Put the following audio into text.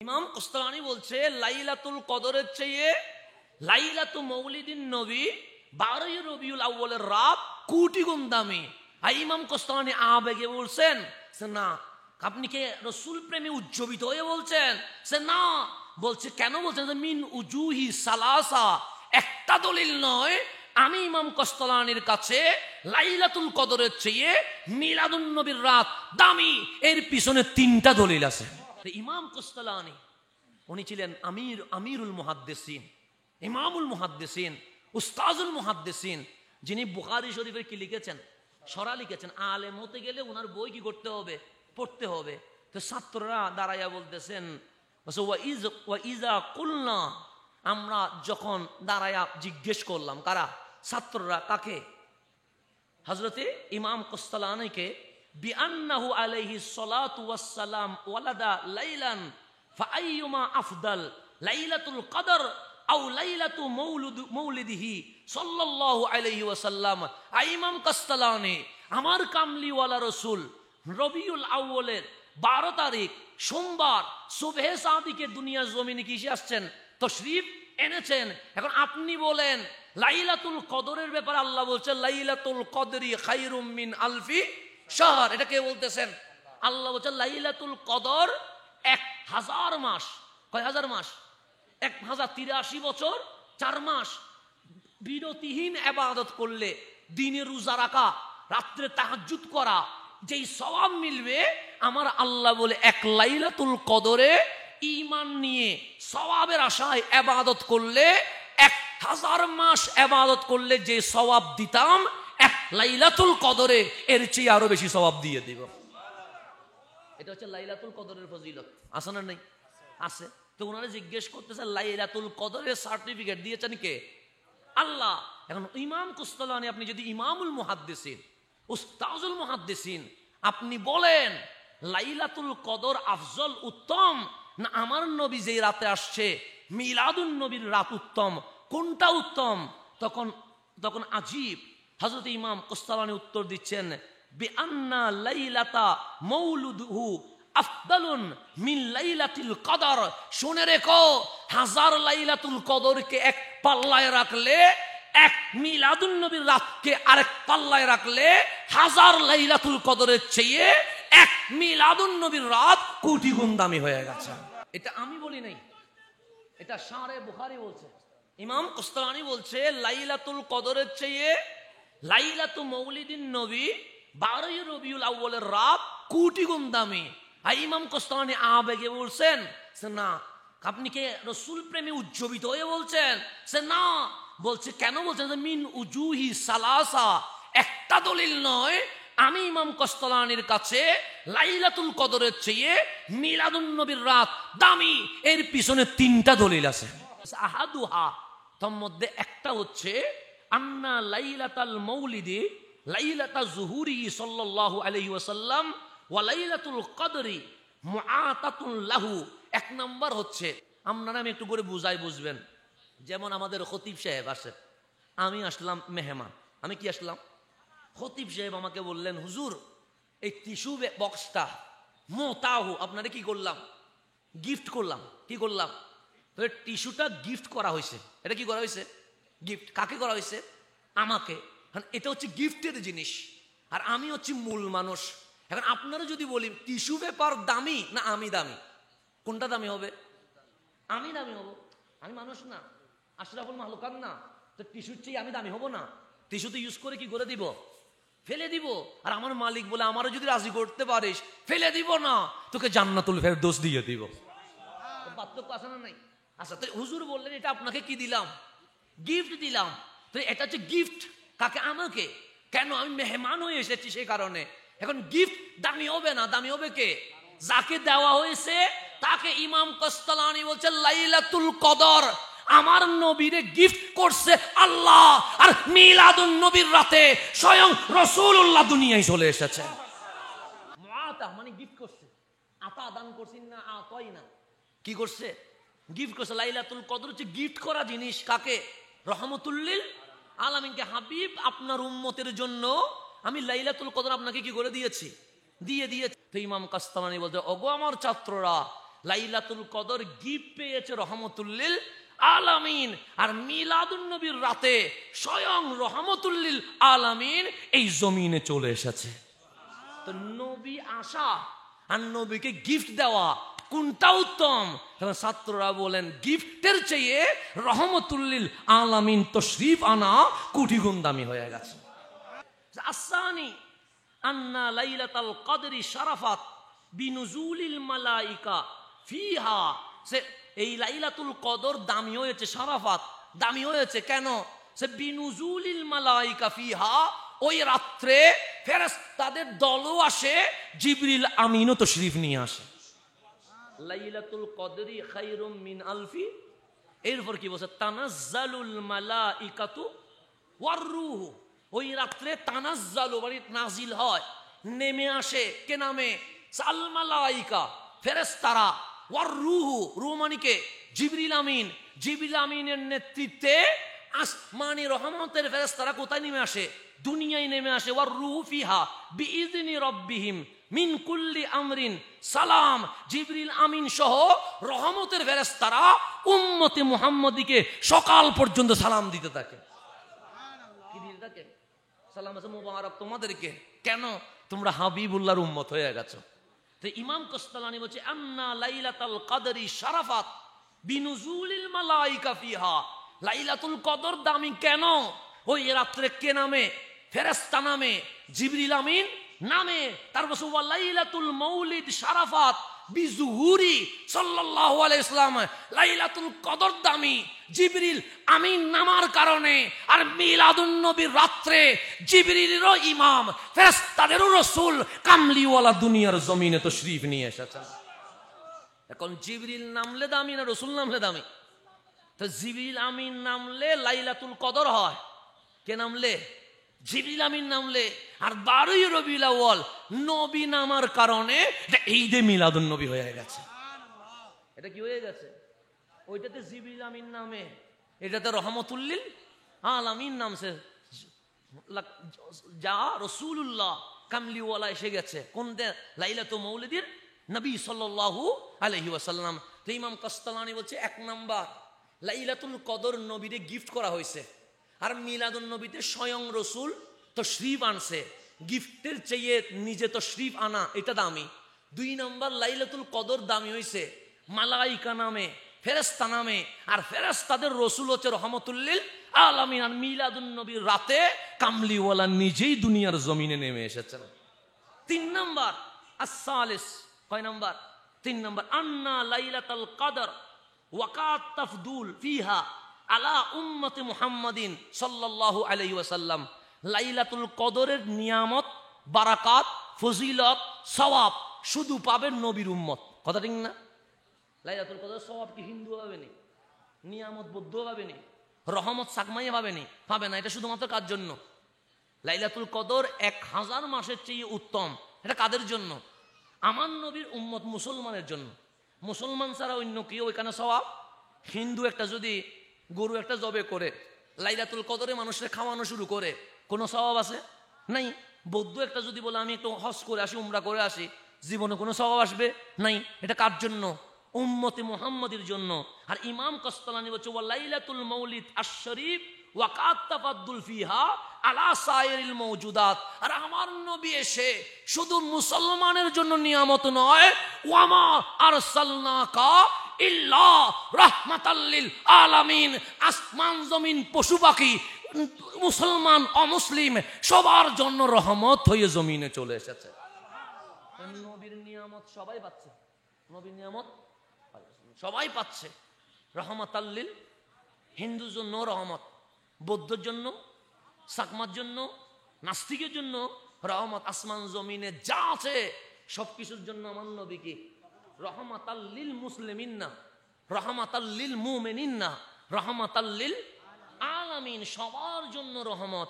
ইমাম কোস্তালানি বলছে লাইলাতুল কদরের চেয়ে লাইলাতুল মৌলিদিন নবী 12ই রবিউল আউয়ালের রাত কোটি গুণ দামি। আর ইমাম কোস্তালানি আবেগে বলছেন না, আপনি কে রসুল প্রেমে উজ্জীবিত হয়ে বলছেন? সে না, বলছে কেন বলছেন? মিন উজুহি সালাসা, একটা দলিল নয়। আমি ইমাম কোস্তালানির কাছে লাইলাতুল কদরের চেয়ে মিলাদুন নবীর রাত দামি, এর পিছনে 3টা দলিল আছে। ইমাম কোস্তালানি উনি ছিলেন আমিরুল মুহাদ্দিসিন, ইমামুল মুহাদ্দিসিন, উস্তাজুল মুহাদ্দিসিন, যিনি বুখারী শরীফের কি লিখেছেন, সরা লিখেছেন। আলেম হতে গেলে ওনার বই কি করতে হবে? পড়তে হবে। তো ছাত্ররা দাঁড়াইয়া বলতেছেন ওয়া ইজা কুলনা, আমরা যখন দাঁড়াইয়া জিজ্ঞেস করলাম, কারা? ছাত্ররা। কাকে? হযরতে ইমাম কোস্তালানিকে। বিআন্নাহু আলাইহি সালাতু ওয়াস সালাম ওয়ালাদা লাইলান ফাআইয়ুমা আফদাল, লাইলাতুল কদর আও লাইলাতু মৌলিদিহি সাল্লাল্লাহু আলাইহি ওয়াসাল্লাম। ইমাম কোস্তালানি, আমার কামলিওয়ালা রসুল রবিউল আউয়ালের 12 তারিখ সোমবার সুবহে সাদিকে দুনিয়ার জমিনে কি আসছেন? তশরিফ এনেছেন। এখন আপনি বলেন লাইলাতুল কদরের ব্যাপারে আল্লাহ বলছেন লাইলাতুল কদরি খায়রুম মিন আলফি শাহর। এটা কে বলতেছেন? আল্লাহ বলছেন লাইলাতুল কদর 1000 মাস। কয় হাজার মাস? 1083 বছর 4 মাস বিরতিহীন ইবাদত করলে, দিনে রোজা রাখা, রাত্রে তাহাজ্জুদ করা, যেই সওয়াব মিলবে, আমার আল্লাহ বলে এক লাইলাতুল কদরে ঈমান নিয়ে সওয়াবের আশায় ইবাদত করলে 1000 মাস ইবাদত করলে যে সওয়াব দিতাম, এক লাইলাতুল কদরে এর চেয়ে আরো বেশি সওয়াব দিয়ে দিব। এটা হচ্ছে লাইলাতুল কদরের ফজিলত। আছে না? নেই? আছে। তো ওনারা জিজ্ঞেস করতেছে লাইলাতুল কদরের সার্টিফিকেট দিয়েছেন কে? আল্লাহ। এখন ইমাম কোস্তালানি, আপনি যদি ইমামুল মুহাদ্দিসিন, উস্তাজুল মুহাদ্দিসিন, আপনি বলেন লাইলাতুল কদর আফজল, উত্তম, না আমার নবী যেই রাতে আসছে মিলাদুন নবীর রাত উত্তম, কোনটা উত্তম? তখন আজীব হযরত ইমাম কোস্তালানি উত্তর দিচ্ছেন বিআন্না লাইলাতা মৌলুদহু আফদালুন মিন লাইলাতুল কদর। শুনে রেখো, 1000 লাইলাতুল কদরকে এক পাল্লায় রাখলে, এক মিলাদুন নবীর রাতকে আরেক পাল্লায় রাখলে, 1000 লাইলাতুল কদরের চেয়ে এক মিলাদুন নবীর রাত কোটি গুণ দামি হয়ে গেছে। এটা আমি বলি নাই, এটা শারে বুখারী বলছে। ইমাম কোস্তালানি বলছে লাইলাতুল কদরের চেয়ে লাইলাতুল মৌলিদিন নবী 12ই রবিউল আউয়ালের রাত কোটি গুণ দামি। আর ইমাম কোস্তালানি আবেগে বলছেন না, আপনি কে রসুল প্রেমে উজ্জীবিত হয়ে বলছেন? সে না, বলছে কেন বলছেন? মিন উজুহি সালাসা, একটা দলিল নয়। আমি ইমাম কোস্তালানির কাছে লাইলাতুল কদরের চেয়ে মিলাদুন নবীর রাত দামি, এর পিছনে 3টা দলিল আছে। আহাদুহা, তার মধ্যে একটা হচ্ছে আন্না লাইলাতাল মৌলিদি লাইলাতা যুহুরি সাল্লাল্লাহু আলাইহি ওয়াসাল্লাম ওয়া লাইলাতুল কদরি মুআতাতুন লাহু। 1 নম্বর হচ্ছে, আপনারা আমি একটু করে বুঝাই, বুঝবেন। যেমন আমাদের খতিব সাহেব আসে, আমি আসলাম মেহমান। আমি কি আসলাম? খতিব সাহেব আমাকে বললেন হুজুর এই টিস্যু বক্সটা মোতাহু আপনারা কি করলাম? গিফট করলাম। কি করলাম? তো টিস্যুটা গিফট করা হয়েছে। এটা কি করা হয়েছে? গিফট। কাকে করা হয়েছে? আমাকে। এটা হচ্ছে গিফটের জিনিস, আর আমি হচ্ছি মূল মানুষ। এখন আপনারা যদি বলি টিস্যু পেপার দামি না আমি দামি, কোনটা দামি হবে? আমি দামি হব। আমি মানুষ না, আশরাফুল মাহলুকাত না, তো টিস্যুর চেয়ে আমি দামি হব না? টিস্যু তো ইউজ করে কি করে দিব? ফেলে দিব। আর আমার মালিক বলে আমারও যদি রাজি করতে পারিস, ফেলে দিব না, তোকে জান্নাতুল ফেরদৌস দিয়ে দিব। পার্থক্য আছে না? নাই? আচ্ছা, তো হুজুর বললেন এটা আপনাকে কি দিলাম? গিফট দিলাম। তো এটা হচ্ছে গিফট। কাকে? আমাকে। কেন? আমি মেহমান হয়ে এসেছি সেই কারণে। এখন গিফট দামি হবে না, দামি হবে কে? যাকে দেওয়া হয়েছে তাকে। ইমাম কোস্তালানি বলছে লাইলাতুল কদর আমার নবীরে গিফট করছে আল্লাহ, আর মিলাদুন নবীর রাতে স্বয়ং রাসূলুল্লাহ দুনিয়ায় চলে এসেছে। মুআতা মানে গিফট করছে। আতা দান করছেন না, আতাই না, কি করছে? গিফট করছে। লাইলাতুল কদর হচ্ছে গিফট করা জিনিস। কাকে? রহমতুল লিল আলামিনকে। হাবিব আপনার উম্মতের জন্য আমি লাইলাতুল কদর আপনাকে কি করে দিয়েছি? দিয়ে দিয়েছি। তো ইমাম কোস্তালানি বলতে, ওগো আমার ছাত্ররা, লাইলাতুল কদর গিফট পেয়েছে রহমতুল্লিল আলামিন। আর মিলাদুন নবীর রাতে স্বয়ং রহমতুল্লিল আলামিন এই জমিনে চলে এসেছে। তো নবী আসা আর নবীকে গিফট দেওয়া কোনটা উত্তম? ছাত্ররা বলেন গিফটের চেয়ে রহমতুল্লিল আলামিন তশরিফ আনা কোটি গুণ দামি হয়ে গেছে। আসানি আন্না লাইলাতুল কদরি শারাফাত বিনুজুলিল মালাইকা ফিহা। এই লাইলাতুল কদর দামি হয়েছে, শারাফাত দামি হয়েছে কেন? সে বিনুজুলিল মালাইকা ফিহা, ওই রাত্রে ফেরেশতাদের দলও আসে, জিবরিল আমিনও তশরিফ নিয়ে আসে। লাইলাতুল কদরি খায়রুম মিন আলফি। এরপর কি বলছে? তানাজ্জালুল মালাইকাতু ওয়ার রূহু। ওই রাত্রে তানাজ্জালু মানে নাজিল হয়, নেমে আসে। কে নামে? আল মালাইকা, ফেরেশতারা। ওয়ার রূহু, রূহ মানে কে? জিবরিল আমিন। জিবরিল আমিনের নেতৃত্বে আসমানি রহমতের ফেরেশতারা কোথায় নেমে আসে? দুনিয়ায় নেমে আসে। ওয়ার রূহু ফিহা বিইذনি রাব্বিহিম মিন কুল্লি আমরিন সালাম। জিবরিল আমিন সহ রহমতের ফেরেশতারা উম্মতে মুহাম্মদীকে সকাল পর্যন্ত সালাম দিতে থাকে। কি দিতে থাকে? সালাম আছে মুবারক তোমাদেরকে। কেন? তোমরা হাবিবুল্লাহর উম্মত হয়ে গেছো। তো ইমাম কস্তালানি বলছে আন্না লাইলাতুল কদরি শারাফাত বিনুজুলিল মালাইকা ফিহা। লাইলাতুল কদর দামি কেন? ওই রাত্রে কে নামে? ফেরেশতা নামে, জিবরিল আমিন নামে। তারপর ওয়া লাইলাতুল মাউলিদ শারাফাত বিজুহুরি সাল্লাল্লাহু আলাইহি ওয়াসাল্লাম। লাইলাতুল কদর দামি জিবরিল আমিন নামার কারণে। আর মিলাদুন নবীর রাত্রে জিবরিলেরও ইমাম, ফেরেশতাদেরও রাসূল, কামলিওয়ালা দুনিয়ার জমিনে তশরিফ নিয়ে এসেছেন। এখন জিবরিল নামলে দামি না রাসূল নামলে দামি? তো জিবরিল আমিন নামলে লাইলাতুল কদর হয়। কে নামলে? জিবরিল আমিন নামলে। আর 12ই রবিউল আউয়াল নবী নামার কারণে এটা ঈদে মিলাদুন নবী হয়ে গেছে। এটা কি হয়ে গেছে? ওইটাতে জিবরিল আমিন নামে, এটাতে রহমতুল্লিল আলামিন নামছে। যা রাসূলুল্লাহ কামলিওয়ালা এসে গেছে কোন লাইলাতুল মাউলিদির নবী সাল্লাল্লাহু আলাইহি ওয়াসাল্লাম। তো ইমাম কাস্তালানি বলছে 1 নাম্বার লাইলাতুল কদর নবীরে গিফট করা হয়েছে। আর মিলাদুন নবীতে স্বয়ং রসুল তশরিফ আনছে। গিফটের চেয়ে নিজে তশরিফ আনা এটা দামি। 2 নাম্বার লাইলাতুল কদর দামি হয়েছে মালাইকা নামে, ফেরেশতা নামে। আর ফেরেশতাদের রসুল হচ্ছে রহমতুল্লিল আলামিন। আর মিলাদুন নবীর রাতে কামলিওয়ালা নিজেই দুনিয়ার জমিনে নেমে এসেছেন। 3 নাম্বার আসসালিস। কয় নাম্বার? 3 নাম্বার আন্না লাইলাতুল কদর ওয়াকাত তাফদুল ফিহা আলা উম্মতি মুহাম্মাদিন সাল্লাল্লাহু আলাইহি ওয়াসাল্লাম। লাইলাতুল কদরের নিয়ামত, বারাকাত, ফজিলত, সওয়াব শুধু পাবেন নবীর উম্মত। কথা ঠিক না? লাইলাতুল কদর সওয়াব কি হিন্দু পাবে না? নিয়ামত বৌদ্ধ পাবে না? রহমত সাকমাইয়া পাবে না? পাবে না। এটা শুধুমাত্র কার জন্য? লাইলাতুল কদর 1000 মাসের চেয়ে উত্তম। এটা কাদের জন্য? আমার নবীর উম্মত মুসলমানের জন্য। মুসলমান ছাড়া অন্য কেউ এখানে সওয়াব। হিন্দু একটা যদি গরু একটা জবে করে লাইলাতুল কদরে মানুষের খাওয়ানো শুরু করে, কোনো সওয়াব আছে? নাই। বৌদ্ধ একটা যদি বলে আমি একটু হজ করে আসি, উমরা করে আসি, জীবনে কোনো সওয়াব আসবে? নাই। এটা কার জন্য? উম্মতে মুহাম্মাদির জন্য। আর ইমাম কস্তালানি বলছে ওয়া লাইলাতুল মাউলিদ আশ-শরীফ ওয়াকাত তাফাদ্দুল ফিহা আলা সাইরিল মাওজুদাত। আর আমার নবী এসে শুধু মুসলমানের জন্য নিয়ামত নয়, ওয়ামা আরসালনাকা ইল্লা রাহমাতাল লিল আলামিন। আসমান জমিন পশু পাখি মুসলমান অমুসলিম সবার জন্য রহমত হয়ে জমিনে চলে এসেছে। নবীর নিয়ামত সবাই পাচ্ছে। নবীর নিয়ামত সবাই পাচ্ছে। রহমাতাল লিল, হিন্দুর জন্য রহমত, বৌদ্ধর জন্য, সাকমার জন্য, নাস্তিকের জন্য রহমত। আসমান জমিনে যা আছে সবকিছুর জন্য আমার নবী কি রহমাতাল লিল মুসলিমিন না, রহমাতাল লিল মুমিনিন না, রহমাতাল লিল আলামিন, সবার জন্য রহমত।